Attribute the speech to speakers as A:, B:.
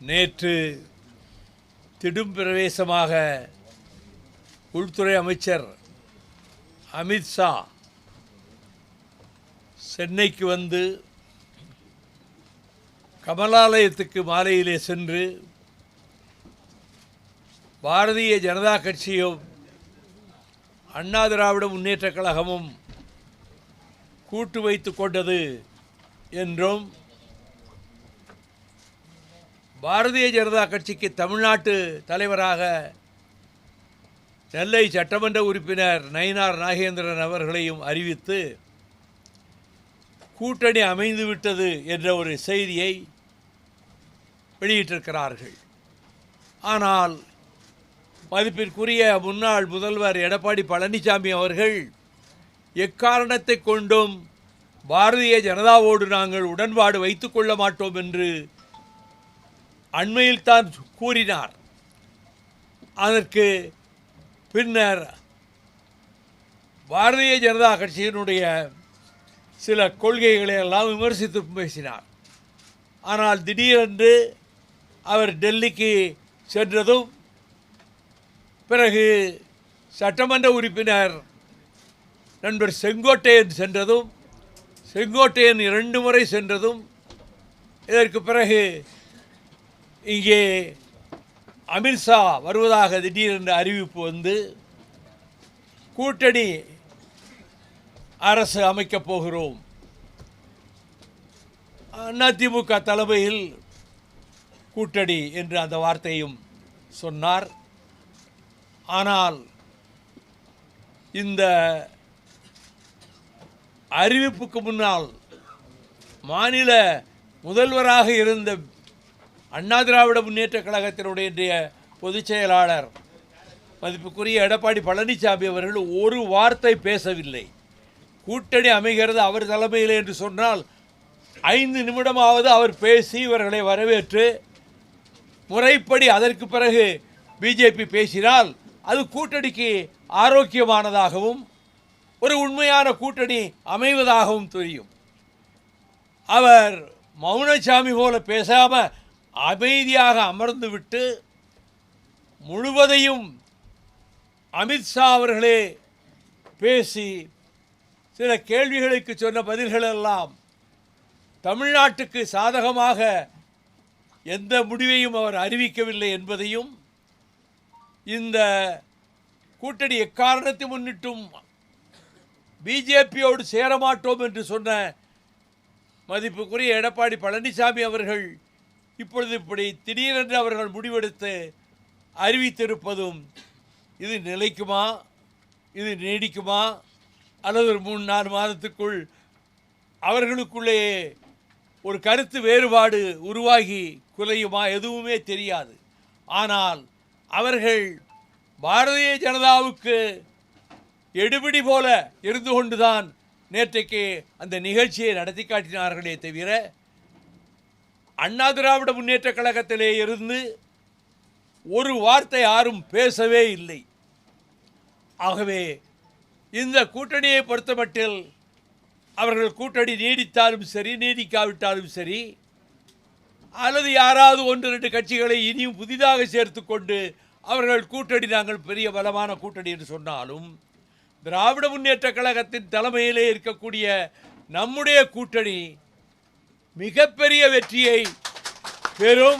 A: நேற்று திடும் பிரவேசமாக உள்துறை அமைச்சர் அமித்ஷா சென்னைக்கு வந்து கமலாலயத்துக்கு மாலையிலே சென்று பாரதிய ஜனதா கட்சியும் அண்ணா திராவிட முன்னேற்றக் கழகமும் கூட்டு வைத்து கொண்டது என்றும் பாரதிய ஜனதா கட்சிக்கு தமிழ்நாட்டு தலைவராக நெல்லை சட்டமன்ற உறுப்பினர் நயினார் நாகேந்திரன் அவர்களையும் அறிவித்து கூட்டணி அமைந்துவிட்டது என்ற ஒரு செய்தியை வெளியிட்டிருக்கிறார்கள். ஆனால் மதிப்பிற்குரிய முன்னாள் முதல்வர் எடப்பாடி பழனிசாமி அவர்கள் எக்காரணத்தை கொண்டும் பாரதிய ஜனதாவோடு நாங்கள் உடன்பாடு வைத்துக் கொள்ள மாட்டோம் என்று அண்மையில் தான் கூறினார். அதற்கு பின்னர் பாரதிய ஜனதா கட்சியினுடைய சில கொள்கைகளை எல்லாம் விமர்சித்து பேசினார். ஆனால் திடீரென்று அவர் டெல்லிக்கு சென்றதும் பிறகு சட்டமன்ற உறுப்பினர் நண்பர் செங்கோட்டையன் சென்றதும் செங்கோட்டையன் 2 முறை சென்றதும் இதற்கு பிறகு இங்கே அமித்ஷா வருவதாக திடீரென்று அறிவிப்பு வந்து கூட்டணி அரசு அமைக்கப் போகிறோம், அதிமுக தலைமையில் கூட்டணி என்று அந்த வார்த்தையும் சொன்னார். ஆனால் இந்த அறிவிப்புக்கு முன்னால் மாநில முதல்வராக இருந்த அண்ணா திராவிட முன்னேற்றக் கழகத்தினுடைய பொதுச் செயலாளர் மதிப்புக்குரிய எடப்பாடி பழனிசாமி அவர்கள் ஒரு வார்த்தை பேசவில்லை. கூட்டணி அமைகிறது அவர் தலைமையில் என்று சொன்னால் 5 நிமிடமாவது அவர் பேசி இவர்களை வரவேற்று முறைப்படி அதற்கு பிறகு பிஜேபி பேசினால் அது கூட்டணிக்கு ஆரோக்கியமானதாகவும் ஒரு உண்மையான கூட்டணி அமைவதாகவும் தெரியும். அவர் மௌனசாமி போல பேசாமல் அமைதியாக அமர்ந்துவிட்டு முழுவதையும் அமித்ஷா அவர்களே பேசி சில கேள்விகளுக்கு சொன்ன பதில்களெல்லாம் தமிழ்நாட்டுக்கு சாதகமாக எந்த முடிவையும் அவர் அறிவிக்கவில்லை என்பதையும் இந்த கூட்டணி எக்காரணத்தை முன்னிட்டும் பிஜேபியோடு சேரமாட்டோம் என்று சொன்ன மதிப்புக்குரிய எடப்பாடி பழனிசாமி அவர்கள் இப்பொழுது இப்படி திடீரென்று அவர்கள் முடிவெடுத்து அறிவித்திருப்பதும் இது நிலைக்குமா, இது நீடிக்குமா, அல்லது ஒரு 3-4 மாதத்துக்குள் அவர்களுக்குள்ளே ஒரு கருத்து வேறுபாடு உருவாகி குலையுமா, எதுவுமே தெரியாது. ஆனால் அவர்கள் பாரதிய ஜனதாவுக்கு எடுபிடி போல இருந்து கொண்டுதான் நேற்றைக்கு அந்த நிகழ்ச்சியை நடத்தி காட்டினார்களே தவிர அண்ணா திராவிட முன்னேற்றக் கழகத்திலே இருந்து ஒரு வார்த்தை யாரும் பேசவே இல்லை. ஆகவே இந்த கூட்டணியை பொறுத்தமட்டில் அவர்கள் கூட்டணி நீடித்தாலும் சரி, நீடிக்காவிட்டாலும் சரி, அல்லது யாராவது 1-2 கட்சிகளை இனியும் புதிதாக சேர்த்து கொண்டு அவர்கள் கூட்டணி நாங்கள் பெரிய பலமான கூட்டணி என்று சொன்னாலும் திராவிட முன்னேற்றக் கழகத்தின் தலைமையிலே இருக்கக்கூடிய நம்முடைய கூட்டணி மிகப்பெரிய வெற்றியை பெறும்.